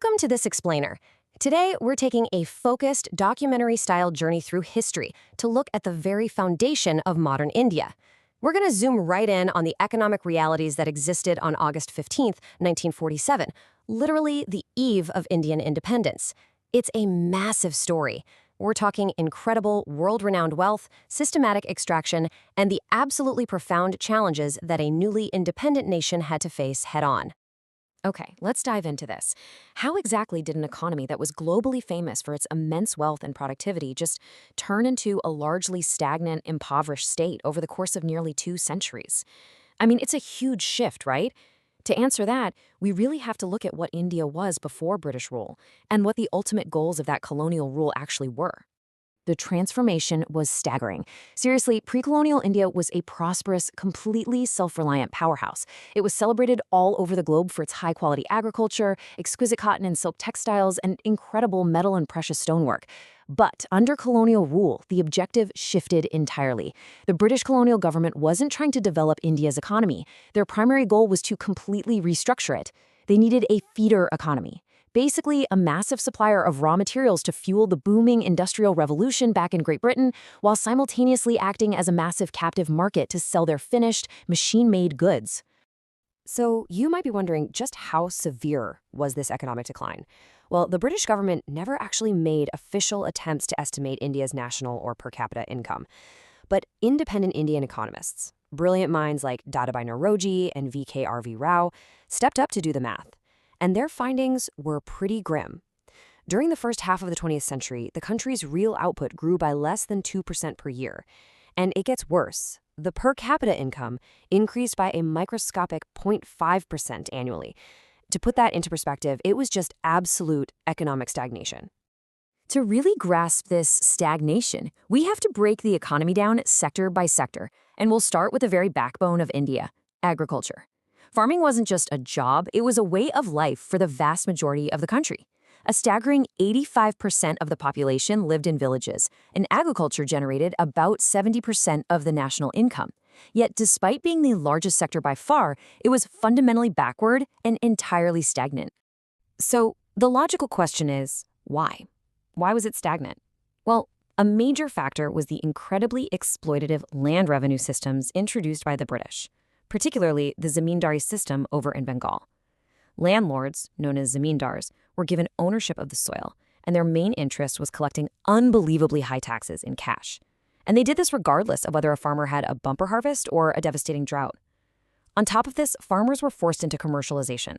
Welcome to This Explainer. Today, we're taking a focused, documentary-style journey through history to look at the very foundation of modern India. We're going to zoom right in on the economic realities that existed on August 15th, 1947, literally the eve of Indian independence. It's a massive story. We're talking incredible, world-renowned wealth, systematic extraction, and the absolutely profound challenges that a newly independent nation had to face head-on. Okay, let's dive into this. How exactly did an economy that was globally famous for its immense wealth and productivity just turn into a largely stagnant, impoverished state over the course of nearly 2 centuries? I mean, it's a huge shift, right? To answer that, we really have to look at what India was before British rule and what the ultimate goals of that colonial rule actually were. The transformation was staggering. Seriously, pre-colonial India was a prosperous, completely self-reliant powerhouse. It was celebrated all over the globe for its high-quality agriculture, exquisite cotton and silk textiles, and incredible metal and precious stonework. But under colonial rule, the objective shifted entirely. The British colonial government wasn't trying to develop India's economy. Their primary goal was to completely restructure it. They needed a feeder economy. Basically, a massive supplier of raw materials to fuel the booming industrial revolution back in Great Britain, while simultaneously acting as a massive captive market to sell their finished, machine-made goods. So you might be wondering, just how severe was this economic decline? Well, the British government never actually made official attempts to estimate India's national or per capita income. But independent Indian economists, brilliant minds like Dadabhai Naoroji and V.K.R.V. Rao, stepped up to do the math. And their findings were pretty grim. During the first half of the 20th century, the country's real output grew by less than 2% per year. And it gets worse. The per capita income increased by a microscopic 0.5% annually. To put that into perspective, it was just absolute economic stagnation. To really grasp this stagnation, we have to break the economy down sector by sector, and we'll start with the very backbone of India, agriculture. Farming wasn't just a job, it was a way of life for the vast majority of the country. A staggering 85% of the population lived in villages, and agriculture generated about 70% of the national income. Yet, despite being the largest sector by far, it was fundamentally backward and entirely stagnant. So, the logical question is, why? Why was it stagnant? Well, a major factor was the incredibly exploitative land revenue systems introduced by the British, particularly the zamindari system over in Bengal. Landlords, known as zamindars, were given ownership of the soil, and their main interest was collecting unbelievably high taxes in cash. And they did this regardless of whether a farmer had a bumper harvest or a devastating drought. On top of this, farmers were forced into commercialization.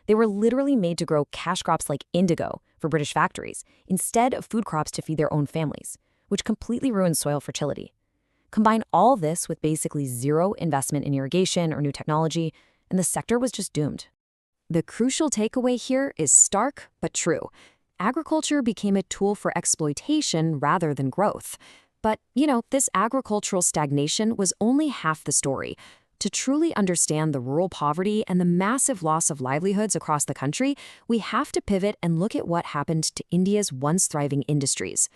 They were literally made to grow cash crops like indigo for British factories, instead of food crops to feed their own families, which completely ruined soil fertility. Combine all this with basically zero investment in irrigation or new technology, and the sector was just doomed. The crucial takeaway here is stark but true. Agriculture became a tool for exploitation rather than growth. But, this agricultural stagnation was only half the story. To truly understand the rural poverty and the massive loss of livelihoods across the country, we have to pivot and look at what happened to India's once thriving industries.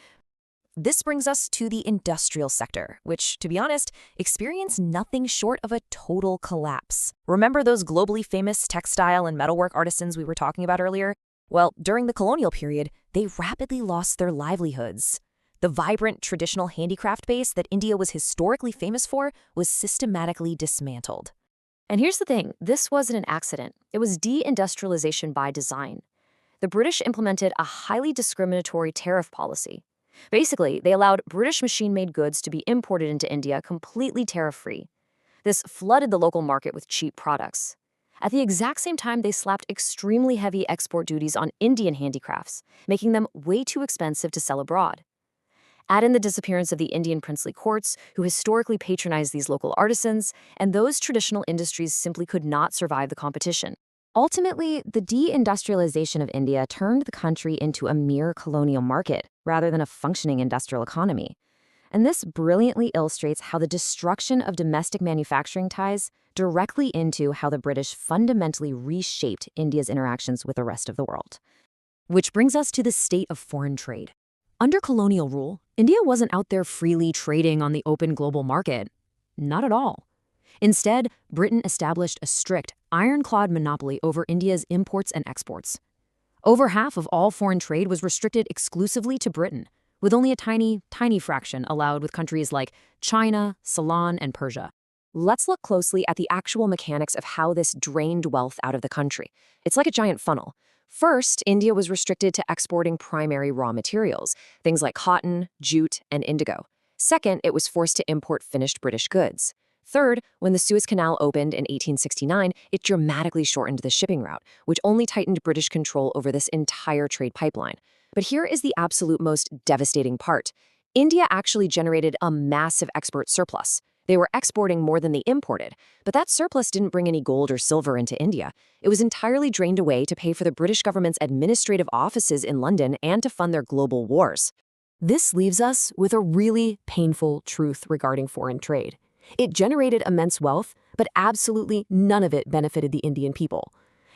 This brings us to the industrial sector, which, to be honest, experienced nothing short of a total collapse. Remember those globally famous textile and metalwork artisans we were talking about earlier? Well, during the colonial period, they rapidly lost their livelihoods. The vibrant traditional handicraft base that India was historically famous for was systematically dismantled. And here's the thing, this wasn't an accident. It was deindustrialization by design. The British implemented a highly discriminatory tariff policy. Basically, they allowed British machine-made goods to be imported into India completely tariff-free. This flooded the local market with cheap products. At the exact same time, they slapped extremely heavy export duties on Indian handicrafts, making them way too expensive to sell abroad. Add in the disappearance of the Indian princely courts, who historically patronized these local artisans, and those traditional industries simply could not survive the competition. Ultimately, the deindustrialization of India turned the country into a mere colonial market rather than a functioning industrial economy. And this brilliantly illustrates how the destruction of domestic manufacturing ties directly into how the British fundamentally reshaped India's interactions with the rest of the world. Which brings us to the state of foreign trade. Under colonial rule, India wasn't out there freely trading on the open global market. Not at all. Instead, Britain established a strict, ironclad monopoly over India's imports and exports. Over half of all foreign trade was restricted exclusively to Britain, with only a tiny, tiny fraction allowed with countries like China, Ceylon, and Persia. Let's look closely at the actual mechanics of how this drained wealth out of the country. It's like a giant funnel. First, India was restricted to exporting primary raw materials, things like cotton, jute, and indigo. Second, it was forced to import finished British goods. Third, when the Suez Canal opened in 1869, it dramatically shortened the shipping route, which only tightened British control over this entire trade pipeline. But here is the absolute most devastating part. India actually generated a massive export surplus. They were exporting more than they imported, but that surplus didn't bring any gold or silver into India. It was entirely drained away to pay for the British government's administrative offices in London and to fund their global wars. This leaves us with a really painful truth regarding foreign trade. It generated immense wealth, but absolutely none of it benefited the Indian people.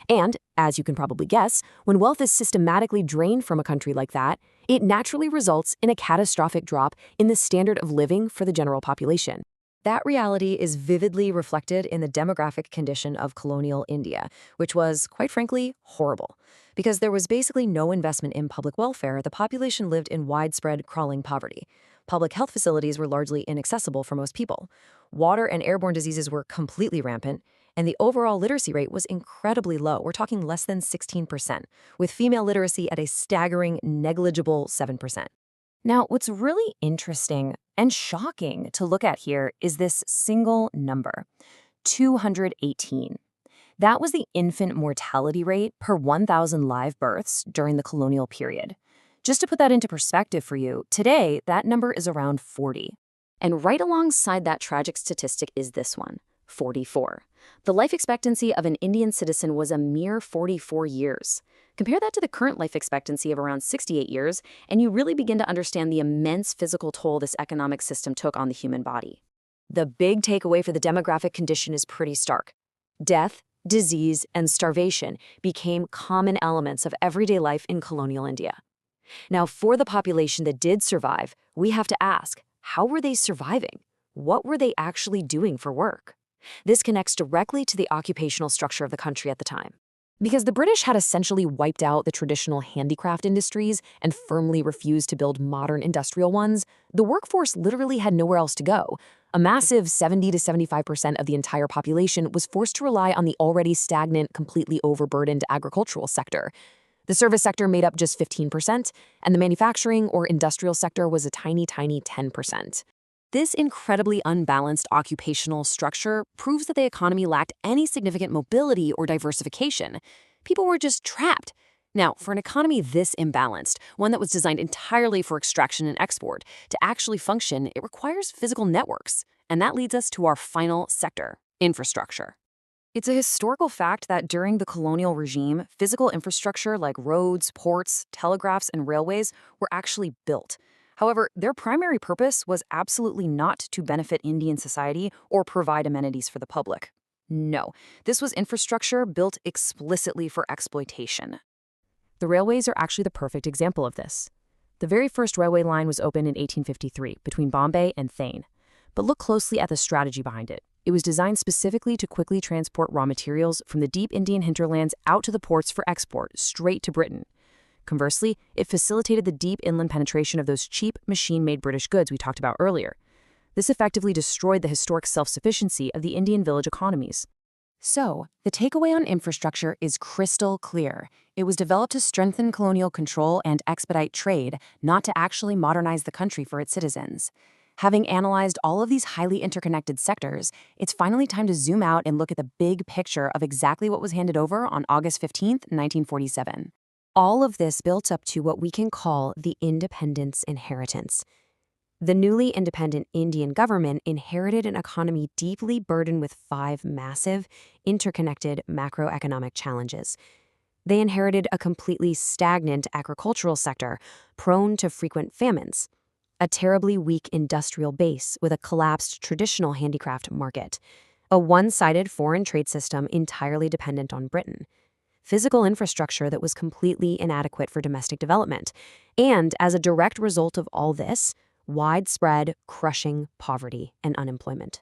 And, as you can probably guess, when wealth is systematically drained from a country like that, it naturally results in a catastrophic drop in the standard of living for the general population. That reality is vividly reflected in the demographic condition of colonial India, which was, quite frankly, horrible. Because there was basically no investment in public welfare, the population lived in widespread crawling poverty. Public health facilities were largely inaccessible for most people. Water and airborne diseases were completely rampant, and the overall literacy rate was incredibly low. We're talking less than 16%, with female literacy at a staggering, negligible 7%. Now, what's really interesting and shocking to look at here is this single number, 218. That was the infant mortality rate per 1,000 live births during the colonial period. Just to put that into perspective for you, today that number is around 40. And right alongside that tragic statistic is this one, 44. The life expectancy of an Indian citizen was a mere 44 years. Compare that to the current life expectancy of around 68 years, and you really begin to understand the immense physical toll this economic system took on the human body. The big takeaway for the demographic condition is pretty stark. Death, disease, and starvation became common elements of everyday life in colonial India. Now, for the population that did survive, we have to ask, how were they surviving? What were they actually doing for work? This connects directly to the occupational structure of the country at the time. Because the British had essentially wiped out the traditional handicraft industries and firmly refused to build modern industrial ones, the workforce literally had nowhere else to go. A massive 70 to 75% of the entire population was forced to rely on the already stagnant, completely overburdened agricultural sector. The service sector made up just 15%, and the manufacturing or industrial sector was a tiny, tiny 10%. This incredibly unbalanced occupational structure proves that the economy lacked any significant mobility or diversification. People were just trapped. Now, for an economy this imbalanced, one that was designed entirely for extraction and export, to actually function, it requires physical networks. And that leads us to our final sector, infrastructure. It's a historical fact that during the colonial regime, physical infrastructure like roads, ports, telegraphs, and railways were actually built. However, their primary purpose was absolutely not to benefit Indian society or provide amenities for the public. No, this was infrastructure built explicitly for exploitation. The railways are actually the perfect example of this. The very first railway line was opened in 1853 between Bombay and Thane. But look closely at the strategy behind it. It was designed specifically to quickly transport raw materials from the deep Indian hinterlands out to the ports for export, straight to Britain. Conversely, it facilitated the deep inland penetration of those cheap, machine-made British goods we talked about earlier. This effectively destroyed the historic self-sufficiency of the Indian village economies. So, the takeaway on infrastructure is crystal clear. It was developed to strengthen colonial control and expedite trade, not to actually modernize the country for its citizens. Having analyzed all of these highly interconnected sectors, it's finally time to zoom out and look at the big picture of exactly what was handed over on August 15, 1947. All of this built up to what we can call the independence inheritance. The newly independent Indian government inherited an economy deeply burdened with 5 massive, interconnected macroeconomic challenges. They inherited a completely stagnant agricultural sector, prone to frequent famines, a terribly weak industrial base with a collapsed traditional handicraft market, a one-sided foreign trade system entirely dependent on Britain, physical infrastructure that was completely inadequate for domestic development, and, as a direct result of all this, widespread, crushing poverty and unemployment.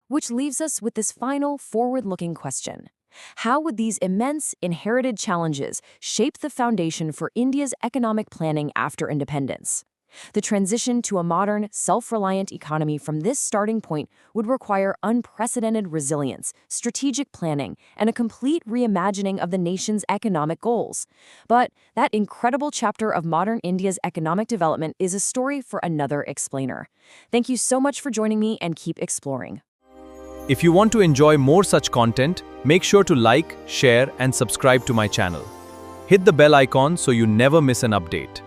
Which leaves us with this final forward-looking question. How would these immense inherited challenges shape the foundation for India's economic planning after independence? The transition to a modern, self-reliant economy from this starting point would require unprecedented resilience, strategic planning, and a complete reimagining of the nation's economic goals. But that incredible chapter of modern India's economic development is a story for another explainer. Thank you so much for joining me, and keep exploring. If you want to enjoy more such content, make sure to like, share, and subscribe to my channel. Hit the bell icon so you never miss an update.